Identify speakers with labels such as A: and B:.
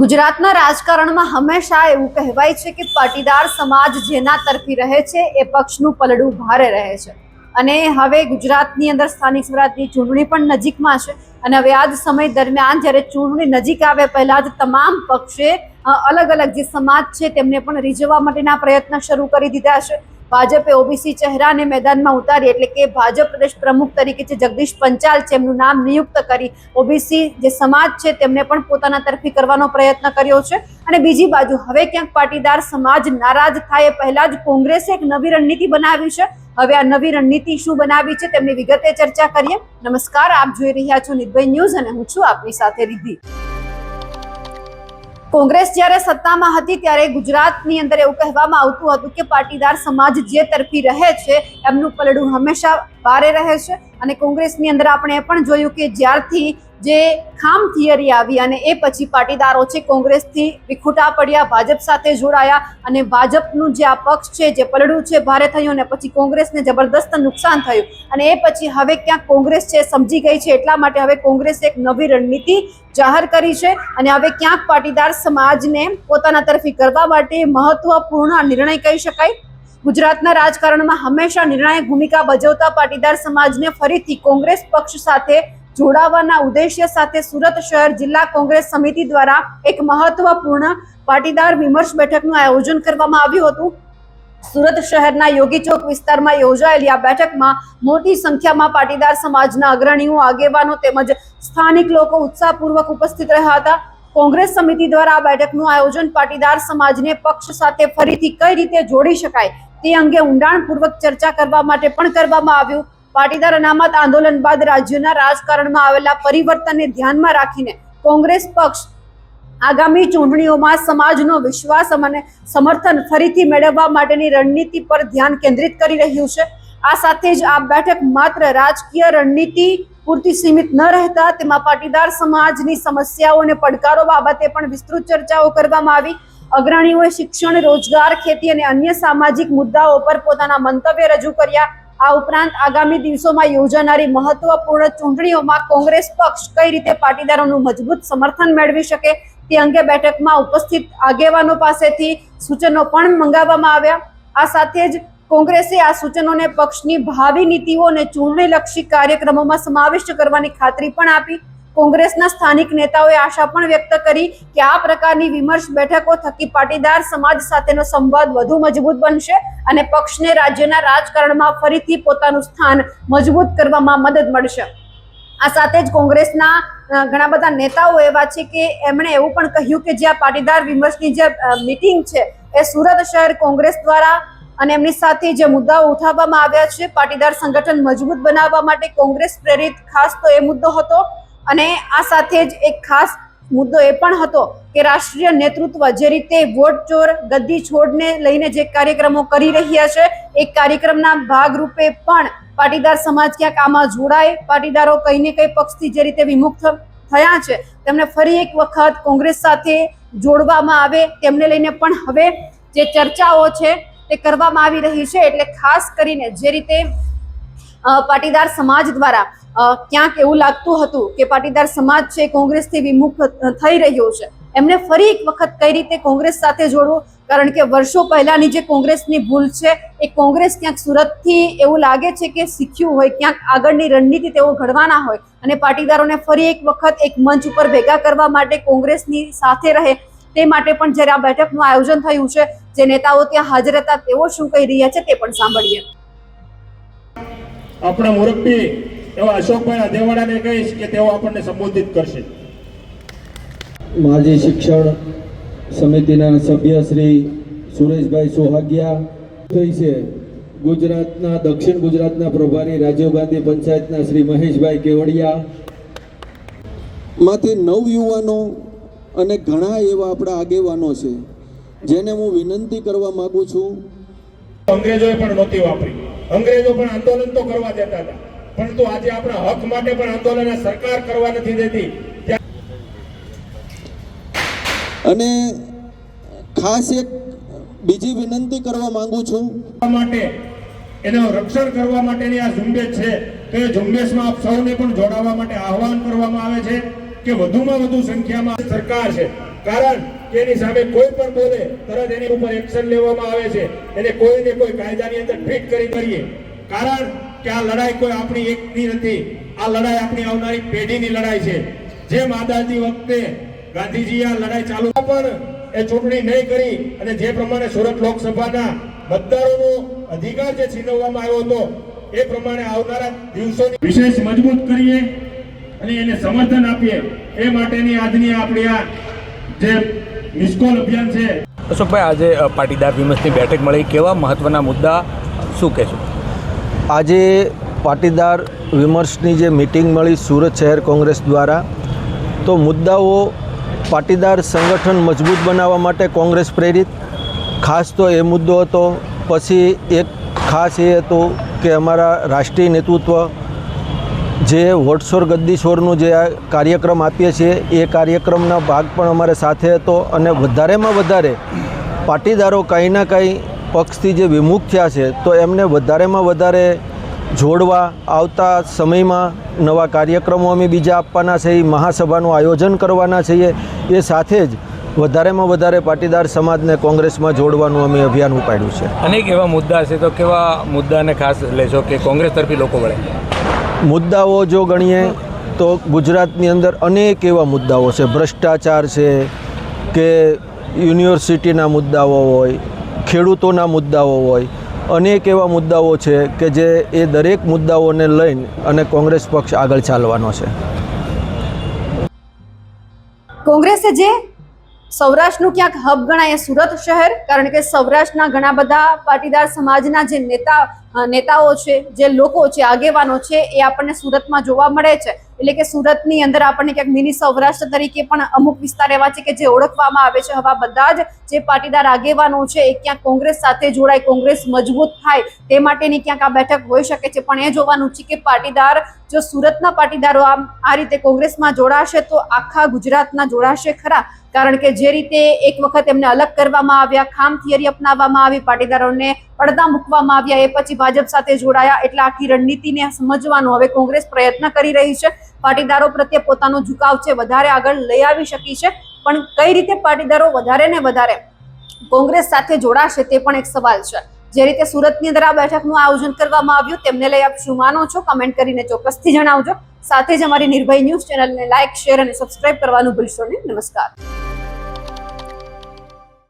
A: ગુજરાતના રાજકારણમાં હંમેશા એવું કહેવાય છે કે પાટીદાર સમાજ જેના તરફી રહે છે એ પક્ષનું પલડું ભારે રહે છે અને હવે ગુજરાતની અંદર સ્થાનિક સ્વરાજની ચૂંટણી પણ નજીકમાં છે અને હવે આ જ સમય દરમિયાન જ્યારે ચૂંટણી નજીક આવે પહેલા જ તમામ પક્ષે અલગ અલગ જે સમાજ છે તેમને પણ રીઝવવા માટેના પ્રયત્ન શરૂ કરી દીધા છે। ભાજપે ઓબીસી ચહેરાને મેદાનમાં ઉતારી એટલે કે ભાજપ પ્રદેશ પ્રમુખ તરીકે જે જગદીશ પંચાલ છે એમનું નામ નિયુક્ત કરી ઓબીસી જે સમાજ છે તેમને પણ પોતાના તરફી કરવાનો પ્રયત્ન કર્યો છે અને બીજી બાજુ હવે ક્યાંક પાટીદાર સમાજ નારાજ થાય પહેલા જ કોંગ્રેસે એક નવી રણનીતિ બનાવી છે। હવે આ નવી રણનીતિ શું બનાવી છે તેમની વિગતે ચર્ચા કરીએ। નમસ્કાર, આપ જોઈ રહ્યા છો નિર્ભય ન્યૂઝ અને હું છું આપની સાથે રિદ્ધિ। કોંગ્રેસ જ્યારે સત્તામાં હતી ત્યારે ગુજરાતની અંદર એવું કહેવામાં આવતું હતું કે પાટીદાર સમાજ જે તરફી રહે છે એમનું પલડું હંમેશા ભારે રહે છે અને કોંગ્રેસની અંદર આપણે એ પણ જોયું કે જ્યારથી જે ખામ થિયરી આવી અને એ પછી પાટીદારો છે કોંગ્રેસથી વિખૂટા પડ્યા, ભાજપ સાથે જોડાયા અને ભાજપનું જે આ પક્ષ છે જે પલડું છે ભારે થયું અને પછી કોંગ્રેસને જબરદસ્ત નુકસાન થયું અને એ પછી હવે ક્યાંક કોંગ્રેસ છે સમજી ગઈ છે એટલા માટે હવે કોંગ્રેસે એક નવી રણનીતિ જાહેર કરી છે અને હવે ક્યાંક પાટીદાર સમાજને પોતાના તરફી કરવા માટે મહત્વપૂર્ણ નિર્ણય કહી શકાય। ગુજરાતના રાજકારણમાં હંમેશા નિર્ણાયક ભૂમિકા ભજવતા પાટીદાર સમાજને ફરીથી કોંગ્રેસ પક્ષ સાથે જોડાવાના ઉદ્દેશ્ય સાથે સુરત શહેર જિલ્લા કોંગ્રેસ સમિતિ દ્વારા એક મહત્વપૂર્ણ પાટીદાર વિમર્શ બેઠકનું આયોજન કરવામાં આવ્યું હતું। સુરત શહેરના યોગી ચોક વિસ્તારમાં યોજાયેલી આ બેઠકમાં મોટી સંખ્યામાં પાટીદાર સમાજના અગ્રણીઓ, આગેવાનો તેમજ સ્થાનિક લોકો ઉત્સાહપૂર્વક ઉપસ્થિત રહ્યા હતા। કોંગ્રેસ સમિતિ દ્વારા આ બેઠકનું આયોજન પાટીદાર સમાજને પક્ષ સાથે ફરીથી કઈ રીતે જોડી શકાય તે અંગે ઊંડાણપૂર્વક ચર્ચા કરવા માટે પણ કરવામાં આવ્યું। પાટીદાર અનામત આંદોલન બાદ રાજ્યના રાજકારણમાં આવેલા પરિવર્તનને ધ્યાનમાં રાખીને કોંગ્રેસ પક્ષ આગામી ચૂંટણીઓમાં સમાજનો વિશ્વાસ અને સમર્થન ફરીથી મેળવવા માટેની રણનીતિ પર ધ્યાન કેન્દ્રિત કરી રહ્યું છે। આ સાથે જ આ બેઠક માત્ર રાજકીય રણનીતિ પૂરતી સીમિત ન રહેતા તેમાં પાટીદાર સમાજની સમસ્યાઓ અને પડકારો બાબતે પણ વિસ્તૃત ચર્ચાઓ કરવામાં આવી। અગ્રણીઓએ શિક્ષણ, રોજગાર, ખેતી અને અન્ય સામાજિક મુદ્દાઓ પર પોતાના મંતવ્ય રજૂ કર્યા। આ ઉપરાંત આગામી દિવસોમાં યોજાનારી મહત્વપૂર્ણ ચૂંટણીઓમાં કોંગ્રેસ પક્ષ કઈ રીતે પાટીદારોનું મજબૂત સમર્થન મેળવી શકે તે અંગે બેઠકમાં ઉપસ્થિત આગેવાનો પાસેથી સૂચનો પણ મંગાવવામાં આવ્યા। આ સાથે જ કોંગ્રેસે આ સૂચનોને પક્ષની ભાવિ નીતિઓ અને ચૂંટણીલક્ષી કાર્યક્રમોમાં સમાવિષ્ટ કરવાની ખાતરી પણ આપી। કોંગ્રેસના સ્થાનિક નેતાઓએ આશા પણ વ્યક્ત કરી કે આ પ્રકારની વિમર્શ બેઠકો થકી પાટીદાર સમાજ સાથેનો સંવાદ વધુ મજબૂત બનશે અને પક્ષને રાજ્યના રાજકારણમાં ફરીથી પોતાનું સ્થાન મજબૂત કરવામાં મદદ મળશે। આ સાથે જ કોંગ્રેસના ઘણા બધા નેતાઓ એવા છે કે એમણે એવું પણ કહ્યું કે જે આ પાટીદાર વિમર્શની જે મીટિંગ છે એ સુરત શહેર કોંગ્રેસ દ્વારા અને એમની સાથે જે મુદ્દાઓ ઉઠાવવામાં આવ્યા છે પાટીદાર સંગઠન મજબૂત બનાવવા માટે કોંગ્રેસ પ્રેરિત ખાસ તો એ મુદ્દો હતો અને આ સાથે જ એક ખાસ મુદ્દો એ પણ હતો કે રાષ્ટ્રીય નેતૃત્વ જે રીતે વોટ ચોર, ગદ્દી છોડને લઈને જે કાર્યક્રમો કરી રહ્યા છે એ કાર્યક્રમના ભાગરૂપે પણ પાટીદાર સમાજ ક્યાંક આમાં જોડાય, પાટીદારો કઈ ને કઈ પક્ષથી જે રીતે વિમુખ થયા છે તેમને ફરી એક વખત કોંગ્રેસ સાથે જોડવામાં આવે તેમને લઈને પણ હવે જે ચર્ચાઓ છે તે કરવામાં આવી રહી છે। એટલે ખાસ કરીને જે રીતે પાટીદાર સમાજ દ્વારા ક્યાંક એવું લાગતું હતું કે પાટીદાર સમાજ છે કોંગ્રેસથી વિમુખ થઈ રહ્યો છે એમને ફરી એક વખત કઈ રીતે કોંગ્રેસ સાથે જોડવું, કારણ કે વર્ષો પહેલાની જે કોંગ્રેસની ભૂલ છે એ કોંગ્રેસ ક્યાંક સુરતથી એવું લાગે છે કે શીખ્યું હોય, ક્યાંક આગળની રણનીતિ તેઓ ઘડવાના હોય અને પાટીદારોને ફરી એક વખત એક મંચ ઉપર ભેગા કરવા માટે કોંગ્રેસની સાથે રહે તે માટે પણ જ્યારે આ બેઠકનું આયોજન થયું છે જે નેતાઓ ત્યાં હાજર હતા તેઓ શું કહી રહ્યા છે તે પણ સાંભળીએ।
B: આપણા મુરબ્બી એવા અશોકભાઈ અધેવાડાને કહીશ કે તેઓ આપણને સંબોધિત કરશે।
C: માજી શિક્ષણ સમિતિના સભ્ય શ્રી સુરેશભાઈ સોહાગિયા થઈ છે, ગુજરાતના દક્ષિણ ગુજરાતના પ્રભારી રાજીવ ગાંધી પંચાયતના શ્રી મહેશભાઈ કેવડિયા માંથી નવયુવાનો અને ઘણા એવા આપણા આગેવાનો છે જેને હું વિનંતી કરવા માંગુ છું।
B: અંગ્રેજોએ પણ નહોતી વાપરી, અંગ્રેજો પણ આંદોલન તો કરવા દેતા હતા પરંતુ આજે આપણા હક માટે પણ આંદોલન સરકાર કરવા નથી દેતી।
C: અને ખાસ એક બીજી વિનંતી કરવા માંગુ છું
B: માટે એનું રક્ષણ કરવા માટેની આ ઝુંબેશ છે તો એ ઝુંબેશમાં આપ સૌને પણ જોડાવા માટે આહવાન કરવામાં આવે છે કે વધુમાં વધુ સંખ્યામાં સરકાર છે કારણ કે એની સામે કોઈ પણ બોલે તરત એની ઉપર એક્શન લેવામાં આવે છે, એને કોઈને કોઈ કાયદાની અંદર ફિટ કરીએ, કારણ કે આ લડાઈ કોઈ આપણી એકની નથી, આ લડાઈ આપણી આવનારી પેઢીની લડાઈ છે. જેમ આઝાદી વખતે ગાંધીજીએ આ લડાઈ ચાલુ પણ એ ચૂંટણી નહીં કરી અને જે પ્રમાણે સુરત લોકસભાના મતદારોનો અધિકાર જે છીનવવામાં આવ્યો હતો એ પ્રમાણે આવનારા દિવસોની વિશેષ મજબૂત કરીએ અને એને સમર્થન આપીએ એ માટેની આજની આપણી આ જે મિસકોલ અભિયાન છે.
D: અશોકભાઈ, આજે પાટીદાર વિમર્શની બેઠક મળી, કેવા મહત્વના મુદ્દા શું કહેશો?
E: આજે પાટીદાર વિમર્શની જે મિટિંગ મળી સુરત શહેર કોંગ્રેસ દ્વારા, તો મુદ્દાઓ પાટીદાર સંગઠન મજબૂત બનાવવા માટે કોંગ્રેસ પ્રેરિત, ખાસ તો એ મુદ્દો હતો. પછી એક ખાસ એ હતું કે અમારા રાષ્ટ્રીય નેતૃત્વ જે વોટસોર ગદ્દીશોરનું જે આ કાર્યક્રમ આપીએ છીએ એ કાર્યક્રમના ભાગ પણ અમારે સાથે હતો. અને વધારેમાં વધારે પાટીદારો કંઈ ના કંઈ પક્ષથી જે વિમુખ થયા છે તો એમને વધારેમાં વધારે જોડવા, આવતા સમયમાં નવા કાર્યક્રમો અમે બીજા આપવાના છે, મહાસભાનું આયોજન કરવાના છીએ. એ સાથે જ વધારેમાં વધારે પાટીદાર સમાજને કોંગ્રેસમાં જોડવાનું અમે અભિયાન ઉપાડ્યું છે.
D: અનેક એવા મુદ્દા છે, તો કેવા મુદ્દાને ખાસ લેશો કે કોંગ્રેસ તરફી લોકો વળે?
E: મુદ્દાઓ જો ગણીએ તો ગુજરાતની અંદર અનેક એવા મુદ્દાઓ છે. ભ્રષ્ટાચાર છે કે યુનિવર્સિટીના મુદ્દાઓ હોય, ખેડૂતોના મુદ્દાઓ હોય, અનેક એવા મુદ્દાઓ છે કે જે એ દરેક મુદ્દાઓને લઈને અને કોંગ્રેસ પક્ષ આગળ ચાલવાનો છે.
A: કોંગ્રેસે જે સૌરાષ્ટ્રનું ક્યાંક હબ ગણાય સુરત શહેર, કારણ કે સૌરાષ્ટ્રના ઘણા બધા પાટીદાર સમાજના જે નેતાઓ છે, જે લોકો છે, આગેવાનો છે, એ આપણને સુરતમાં જોવા મળે છે. એટલે કે સુરતની અંદર આપણને ક્યાંક મિની સૌરાષ્ટ્ર તરીકે પણ અમુક વિસ્તાર એવા છે કે જે ઓળખવામાં આવે છે. હવે બધા જ જે પાટીદાર આગેવાનો છે એ ક્યાંક કોંગ્રેસ સાથે જોડાય, કોંગ્રેસ મજબૂત થાય તે માટેની ક્યાંક આ બેઠક હોઈ શકે છે. પણ એ જોવાનું છે કે પાટીદાર, જો સુરતના પાટીદારો આ રીતે કોંગ્રેસમાં જોડાશે તો આખા ગુજરાતના જોડાશે ખરા? કારણ કે જે રીતે એક વખત એમને અલગ કરવામાં આવ્યા, ખામ થિયરી અપનાવવામાં આવી, પાટીદારોને પડદા મૂકવામાં આવ્યા, એ પછી ભાજપ સાથે જોડાયા, એટલે આખી રણનીતિને સમજવાનું હવે કોંગ્રેસ પ્રયત્ન કરી રહી છે. પાટીદારો પ્રત્યે પોતાનો ઝુકાવ છે વધારે આગળ લઈ આવી શકી છે, પણ કઈ રીતે પાટીદારો વધારે ને વધારે કોંગ્રેસ સાથે જોડાશે તે પણ એક સવાલ છે. જે રીતે સુરતની અંદર આ બેઠકનું આયોજન કરવામાં આવ્યું તેમને લઈ આપ શું માનો છો? કમેન્ટ કરીને ચોક્કસથી જણાવજો. સાથે જ અમારી નિર્ભય ન્યૂઝ ચેનલને લાઇક, શેર અને સબસ્ક્રાઇબ કરવાનું ભૂલશો નહીં. નમસ્કાર.